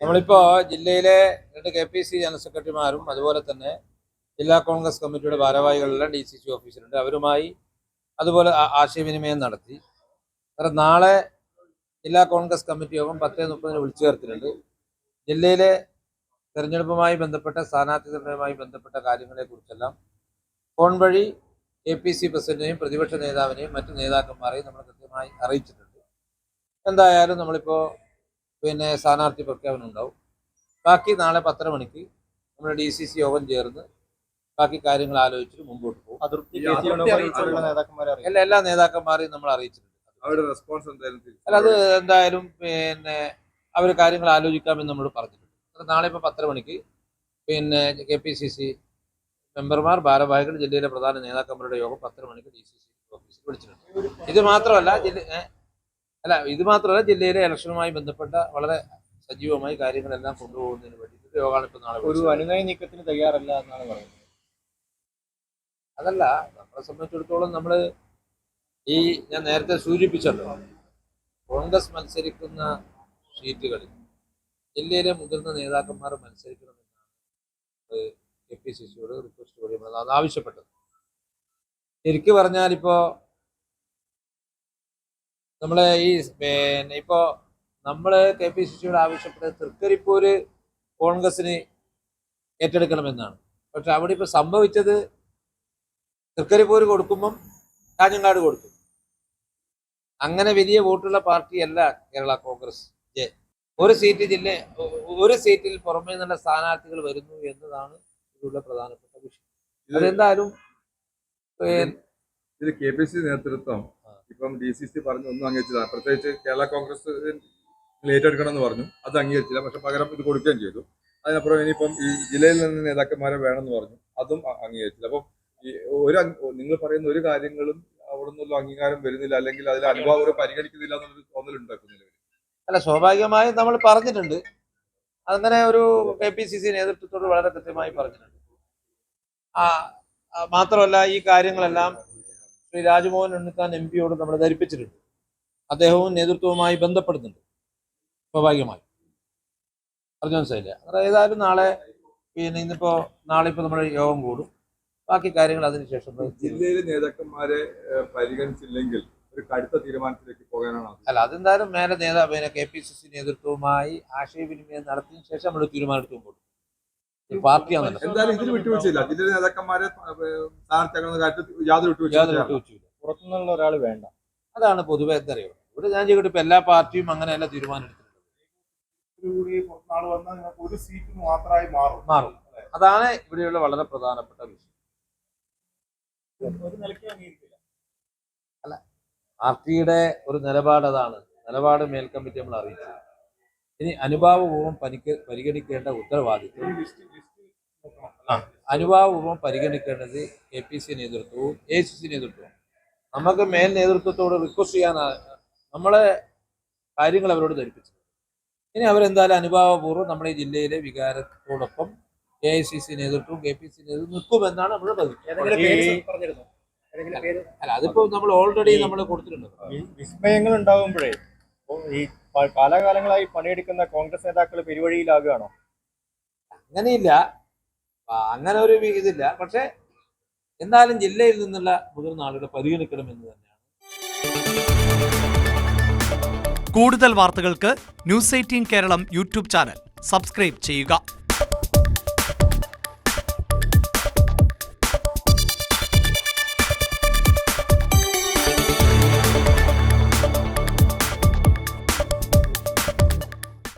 നമ്മളിപ്പോൾ ജില്ലയിലെ 2 KPC general സെക്രട്ടറിമാരും അതുപോലെ തന്നെ ജില്ലാ കോൺഗ്രസ് കമ്മിറ്റിയുടെ ഭാരവാഹികളുടെ DCC ഓഫീസിലുണ്ട്. അവരുമായി അതുപോലെ ആശയവിനിമയം നടത്തി. നാളെ ജില്ലാ കോൺഗ്രസ് കമ്മിറ്റി യോഗം 10:30 വിളിച്ചു ചേർത്തിട്ടുണ്ട്. ജില്ലയിലെ തെരഞ്ഞെടുപ്പുമായി ബന്ധപ്പെട്ട സ്ഥാനാർത്ഥി നിർണ്ണയവുമായി ബന്ധപ്പെട്ട കാര്യങ്ങളെക്കുറിച്ചെല്ലാം ഫോൺ വഴി KPC പ്രസിഡന്റിനെയും പ്രതിപക്ഷ നേതാവിനെയും മറ്റു നേതാക്കന്മാരെയും നമ്മൾ കൃത്യമായി അറിയിച്ചിട്ടുണ്ട്. എന്തായാലും നമ്മളിപ്പോൾ സ്ഥാനാർത്ഥി പ്രഖ്യാപനം ഉണ്ടാവും. ബാക്കി നാളെ 10:30 മണിക്ക് നമ്മുടെ DCC യോഗം ചേർന്ന് ബാക്കി കാര്യങ്ങൾ ആലോചിച്ചിട്ട് മുമ്പോട്ട് പോകും. എല്ലാ നേതാക്കന്മാരെയും നമ്മൾ അറിയിച്ചിട്ടുണ്ട്. അത് എന്തായാലും അവർ കാര്യങ്ങൾ ആലോചിക്കാമെന്ന് നമ്മൾ പറഞ്ഞിട്ടുണ്ട്. നാളെ ഇപ്പോൾ 10:30 മണിക്ക് KPCC മെമ്പർമാർ ഭാരവാഹികൾ ജില്ലയിലെ പ്രധാന നേതാക്കന്മാരുടെ യോഗം 10:30 മണിക്ക് DCC ഓഫീസിൽ വിളിച്ചിട്ടുണ്ട്. ഇത് മാത്രമല്ല ജില്ലയിലെ ഇലക്ഷനുമായി ബന്ധപ്പെട്ട വളരെ സജീവമായി കാര്യങ്ങളെല്ലാം കൊണ്ടുപോകുന്നതിന് വേണ്ടി യോഗമാണ് ഇപ്പോൾ നാളെ. ഒരു അനുനയ നീക്കത്തിന് തയ്യാറല്ല എന്നാണ് പറയുന്നത്. അതല്ല, നമ്മളെ സംബന്ധിച്ചിടത്തോളം നമ്മൾ ഞാൻ നേരത്തെ സൂചിപ്പിച്ചല്ലോ, കോൺഗ്രസ് മത്സരിക്കുന്ന സീറ്റുകളിൽ ജില്ലയിലെ മുതിർന്ന നേതാക്കന്മാർ മത്സരിക്കണമെന്നാണ് KPCCയോട് റിക്വസ്റ്റ് വഴി അത് ആവശ്യപ്പെട്ടത്. ശരിക്കും പറഞ്ഞാൽ ഇപ്പോൾ നമ്മളെ ഇപ്പോൾ നമ്മൾ KPCCയോട് ആവശ്യപ്പെട്ടത് തൃക്കരിപ്പൂര് കോൺഗ്രസിന് ഏറ്റെടുക്കണമെന്നാണ്. പക്ഷെ അവിടെ ഇപ്പോൾ സംഭവിച്ചത് തൃക്കരിപ്പൂര് കൊടുക്കുമ്പം കാഞ്ഞങ്ങാട് കൊടുത്തു. അങ്ങനെ വലിയ വോട്ടുള്ള പാർട്ടിയല്ല കേരള കോൺഗ്രസ്. ഒരു സീറ്റിൽ പുറമേ നിന്നുള്ള സ്ഥാനാർത്ഥികൾ വരുന്നു എന്നതാണ് ഇതിലുള്ള പ്രധാനപ്പെട്ട വിഷയം. അതെന്തായാലും KPCC നേതൃത്വം ഇപ്പം DCC പറഞ്ഞു ഒന്നും അംഗീകരിച്ചില്ല. പ്രത്യേകിച്ച് കേരള കോൺഗ്രസ് ഏറ്റെടുക്കണം എന്ന് പറഞ്ഞു, അത് അംഗീകരിച്ചില്ല. പക്ഷെ പകരം ഇത് കൊടുക്കുകയും ചെയ്തു. അതിനപ്പുറം ഇനിയിപ്പം ഈ ജില്ലയിൽ നിന്ന് നേതാക്കന്മാരെ വേണമെന്ന് പറഞ്ഞു, അതും അംഗീകരിച്ചില്ല. അപ്പം നിങ്ങൾ പറയുന്ന ഒരു കാര്യങ്ങളും അവിടെ നിന്നുള്ള അംഗീകാരം വരുന്നില്ല, അല്ലെങ്കിൽ അതിൽ അനുഭാവം പരിഗണിക്കുന്നില്ല എന്നൊരു തോന്നലുണ്ടാക്കുന്നില്ല. അല്ല, സ്വാഭാവികമായും നമ്മൾ പറഞ്ഞിട്ടുണ്ട്. അങ്ങനെ ഒരു KPCC നേതൃത്വത്തോട് വളരെ കൃത്യമായി പറഞ്ഞിട്ടുണ്ട്. മാത്രമല്ല ഈ കാര്യങ്ങളെല്ലാം ശ്രീ രാജ്മോഹൻ ഉണ്ണിത്താൻ MP നമ്മൾ ധരിപ്പിച്ചിട്ടുണ്ട്. അദ്ദേഹവും നേതൃത്വവുമായി ബന്ധപ്പെടുന്നുണ്ട്. സ്വാഭാവികമായി പറഞ്ഞു മനസ്സിലായില്ല. ഏതായാലും നാളെ നാളെ ഇപ്പോൾ നമ്മുടെ യോഗം കൂടും. ബാക്കി കാര്യങ്ങൾ അതിനുശേഷം ജില്ലയിലെ നേതാക്കന്മാരെ പരിഗണിച്ചില്ലെങ്കിൽ ഒരു കടുത്ത തീരുമാനത്തിലേക്ക് പോകാനാണ്. അല്ല, അതെന്തായാലും മേലെ KPCC നേതൃത്വവുമായി ആശയവിനിമയം നടത്തിയതിനു ശേഷം നമ്മൾ തീരുമാനം എടുക്കുമ്പോൾ പാർട്ടിയാണല്ലോ. എന്തായാലും ഇതിന് വിട്ടുവീഴ്ചയില്ല. ജില്ലയിലെ നേതാക്കന്മാരെ സ്ഥാനാർത്ഥിയാക്കുന്ന കാര്യത്തിൽ യാതൊരു വിട്ടുവീഴ്ചയില്ല. പുറത്തുനിന്നുള്ള ഒരാൾ വേണ്ട. അതാണ് പൊതുവെ എന്തറിയോ. ഇവിടെ ഞാൻ ചെയ്തിട്ട് ഇപ്പൊ എല്ലാ പാർട്ടിയും അങ്ങനെയല്ല തീരുമാനം എടുത്തിട്ടുണ്ട്. ഒരു സീറ്റ് മാത്രമായി മാറും. അതാണ് ഇവിടെയുള്ള വളരെ പ്രധാനപ്പെട്ട വിഷയം. അല്ല, പാർട്ടിയുടെ ഒരു നിലപാട് അതാണ്. നിലപാട് മേൽക്കമ്മിറ്റി നമ്മൾ അറിയിച്ചു. ഇനി അനുഭാവപൂർവ്വം പരിഗണിക്കേണ്ട ഉത്തരവാദിത്വം പരിഗണിക്കേണ്ടത് KPC നേതൃത്വവും ACC നേതൃത്വവും. നമുക്ക് മേൽ നേതൃത്വത്തോട് റിക്വസ്റ്റ് ചെയ്യാനാണ് നമ്മളെ കാര്യങ്ങൾ അവരോട് ധരിപ്പിച്ചത്. ഇനി അവരെന്തായാലും അനുഭാവപൂർവ്വം നമ്മുടെ ഈ ജില്ലയിലെ വികാരത്തോടൊപ്പം AICC നേതൃത്വവും KPC നേതൃത്വം നിൽക്കുമെന്നാണ് നമ്മൾ പറഞ്ഞിരുന്നത്. അല്ല, അതിപ്പോ നമ്മൾ ഓൾറെഡി നമ്മൾ കൊടുത്തിട്ടുണ്ട്. വിസ്മയങ്ങൾ ഉണ്ടാകുമ്പോഴേ ഈ കാലാകാലങ്ങളായി പണിയെടുക്കുന്ന കോൺഗ്രസ് നേതാക്കൾ പെരുവഴിയിലാകുകയാണോ? അങ്ങനെയില്ല, അങ്ങനെ ഒരു ഇതില്ല. പക്ഷെ എന്നാലും ജില്ലയിൽ നിന്നുള്ള മുതിർന്ന ആളുകളെ പരിഗണിക്കണമെന്ന് തന്നെയാണ്. കൂടുതൽ വാർത്തകൾക്ക് News 18 Keralam YouTube channel subscribe ചെയ്യുക.